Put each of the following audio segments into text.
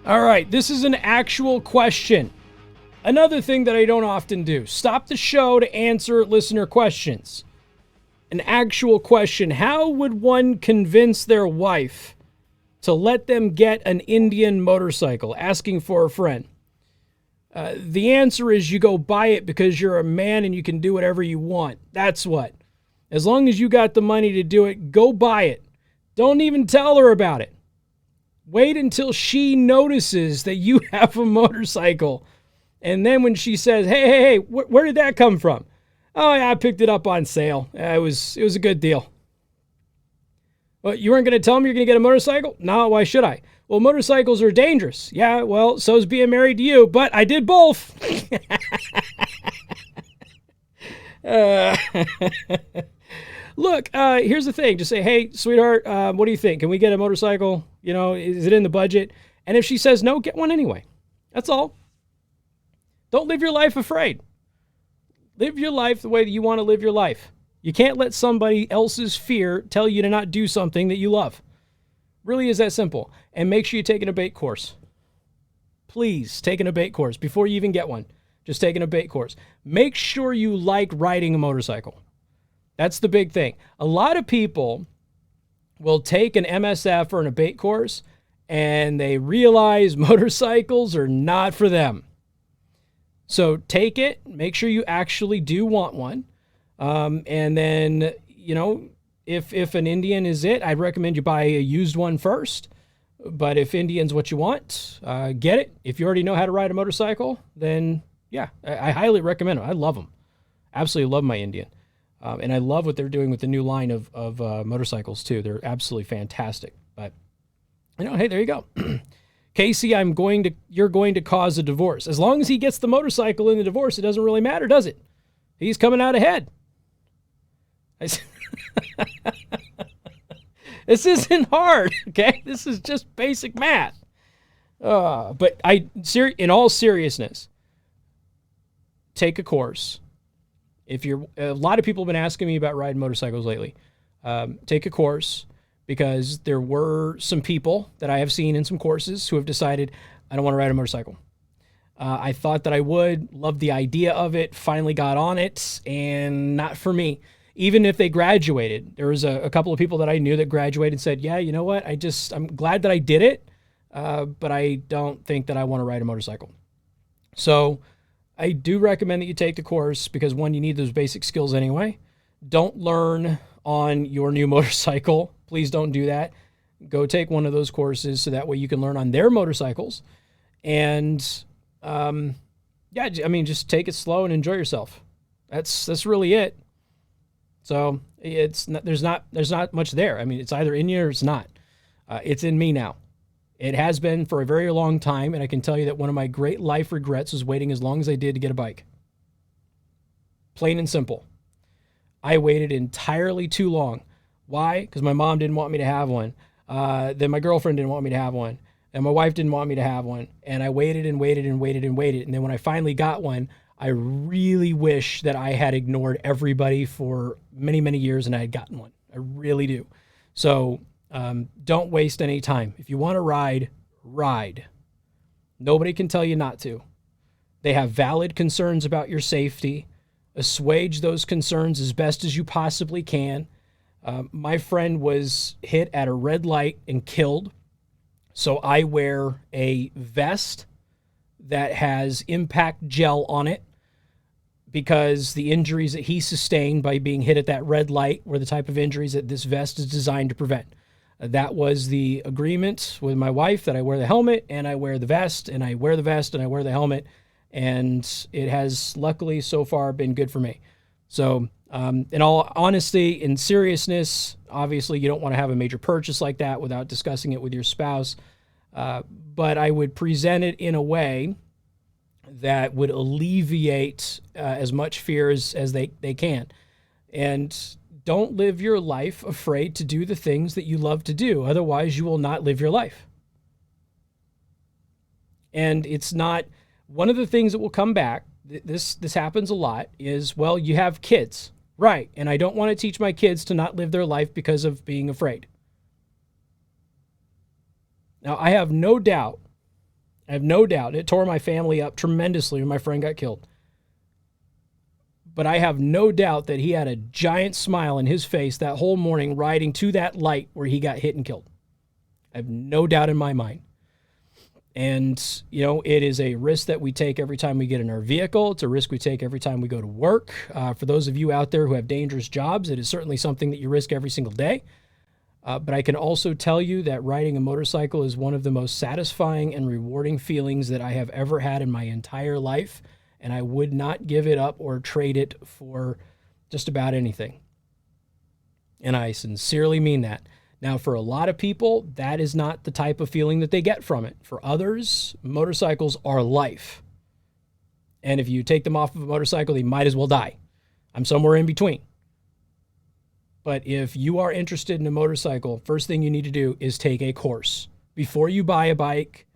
All right, this is an actual question. Another thing that I don't often do. Stop the show to answer listener questions. An actual question. How would one convince their wife to let them get an Indian motorcycle? Asking for a friend. The answer is you go buy it because you're a man and you can do whatever you want. That's what. As long as you got the money to do it, go buy it. Don't even tell her about it. Wait until she notices that you have a motorcycle. And then when she says, hey, where did that come from? Oh, yeah, I picked it up on sale. It was a good deal. Well, you weren't going to tell me you're going to get a motorcycle? No, why should I? Well, motorcycles are dangerous. Yeah, well, so's being married to you, but I did both. Look, here's the thing. Just say, hey, sweetheart, what do you think? Can we get a motorcycle? You know, is it in the budget? And if she says no, get one anyway. That's all. Don't live your life afraid. Live your life the way that you want to live your life. You can't let somebody else's fear tell you to not do something that you love. Really is that simple. And make sure you take an abate course. Please take an abate course before you even get one. Just take an abate course. Make sure you like riding a motorcycle. That's the big thing. A lot of people will take an MSF or an abate course and they realize motorcycles are not for them. So take it. Make sure you actually do want one. And then, you know, if an Indian is it, I'd recommend you buy a used one first. But if Indian's what you want, get it. If you already know how to ride a motorcycle, then yeah, I highly recommend them. I love them. Absolutely love my Indian. And I love what they're doing with the new line of motorcycles too. They're absolutely fantastic. But, you know, hey, there you go. Casey, you're going to cause a divorce. As long as he gets the motorcycle in the divorce, it doesn't really matter, does it? He's coming out ahead. This isn't hard, okay? This is just basic math. But in all seriousness, take a course. A lot of people have been asking me about riding motorcycles lately. Take a course, because there were some people that I have seen in some courses who have decided, I don't want to ride a motorcycle. I thought that I would, loved the idea of it, finally got on it, and not for me. Even if they graduated, there was a couple of people that I knew that graduated and said, yeah, you know what, I'm glad that I did it, but I don't think that I want to ride a motorcycle. So I do recommend that you take the course because, one, you need those basic skills anyway. Don't learn on your new motorcycle. Please don't do that. Go take one of those courses so that way you can learn on their motorcycles. And just take it slow and enjoy yourself. That's really it. So there's not much there. I mean, it's either in you or it's not. It's in me now. It has been for a very long time, and I can tell you that one of my great life regrets was waiting as long as I did to get a bike. Plain and simple. I waited entirely too long. Why? Because my mom didn't want me to have one. Then my girlfriend didn't want me to have one. And my wife didn't want me to have one. And I waited and waited and waited and waited. And then when I finally got one, I really wish that I had ignored everybody for many, many years and I had gotten one. I really do. So don't waste any time. If you want to ride, ride. Nobody can tell you not to. They have valid concerns about your safety. Assuage those concerns as best as you possibly can. My friend was hit at a red light and killed. So I wear a vest that has impact gel on it because the injuries that he sustained by being hit at that red light were the type of injuries that this vest is designed to prevent. That was the agreement with my wife, that I wear the helmet and I wear the vest, and I wear the vest and I wear the helmet. And it has luckily so far been good for me. So in all honesty, in seriousness, obviously you don't want to have a major purchase like that without discussing it with your spouse. But I would present it in a way that would alleviate as much fear as they can. And don't live your life afraid to do the things that you love to do. Otherwise, you will not live your life. And it's not... One of the things that will come back, this happens a lot, is, well, you have kids. Right, and I don't want to teach my kids to not live their life because of being afraid. Now, I have no doubt I have no doubt. It tore my family up tremendously when my friend got killed. But I have no doubt that he had a giant smile on his face that whole morning riding to that light where he got hit and killed. I have no doubt in my mind. And, you know, it is a risk that we take every time we get in our vehicle. It's a risk we take every time we go to work. For those of you out there who have dangerous jobs, it is certainly something that you risk every single day. But I can also tell you that riding a motorcycle is one of the most satisfying and rewarding feelings that I have ever had in my entire life. And I would not give it up or trade it for just about anything. And I sincerely mean that. Now, for a lot of people, that is not the type of feeling that they get from it. For others, motorcycles are life. And if you take them off of a motorcycle, they might as well die. I'm somewhere in between. But if you are interested in a motorcycle, first thing you need to do is take a course. Before you buy a bike,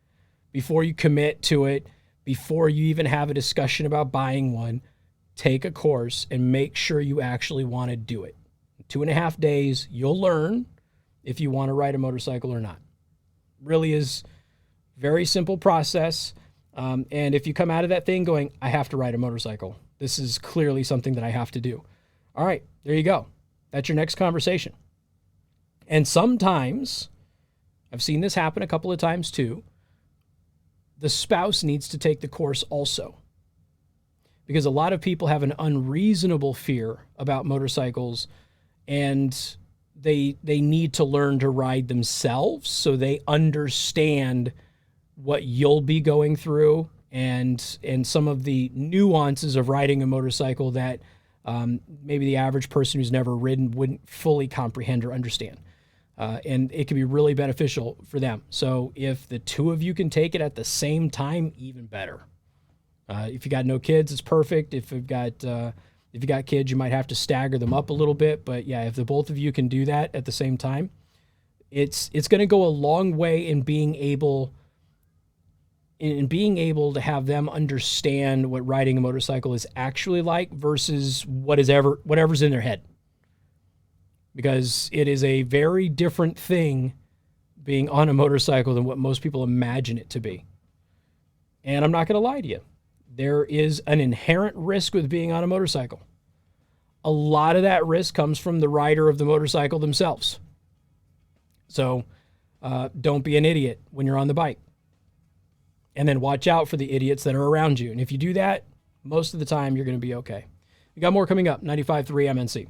before you commit to it, before you even have a discussion about buying one, take a course and make sure you actually want to do it. In 2.5 days, you'll learn if you want to ride a motorcycle or not. Really is very simple process. And if you come out of that thing going, I have to ride a motorcycle, this is clearly something that I have to do. All right, there you go. That's your next conversation. And sometimes, I've seen this happen a couple of times too, the spouse needs to take the course also. Because a lot of people have an unreasonable fear about motorcycles, and they need to learn to ride themselves so they understand what you'll be going through and some of the nuances of riding a motorcycle that maybe the average person who's never ridden wouldn't fully comprehend or understand. And it can be really beneficial for them. So if the two of you can take it at the same time, even better. If you got no kids, it's perfect. If you got kids, you might have to stagger them up a little bit. But yeah, if the both of you can do that at the same time, it's going to go a long way in being able to have them understand what riding a motorcycle is actually like versus whatever's in their head. Because it is a very different thing being on a motorcycle than what most people imagine it to be. And I'm not going to lie to you. There is an inherent risk with being on a motorcycle. A lot of that risk comes from the rider of the motorcycle themselves. So don't be an idiot when you're on the bike. And then watch out for the idiots that are around you. And if you do that, most of the time you're going to be okay. We got more coming up. 95.3 MNC.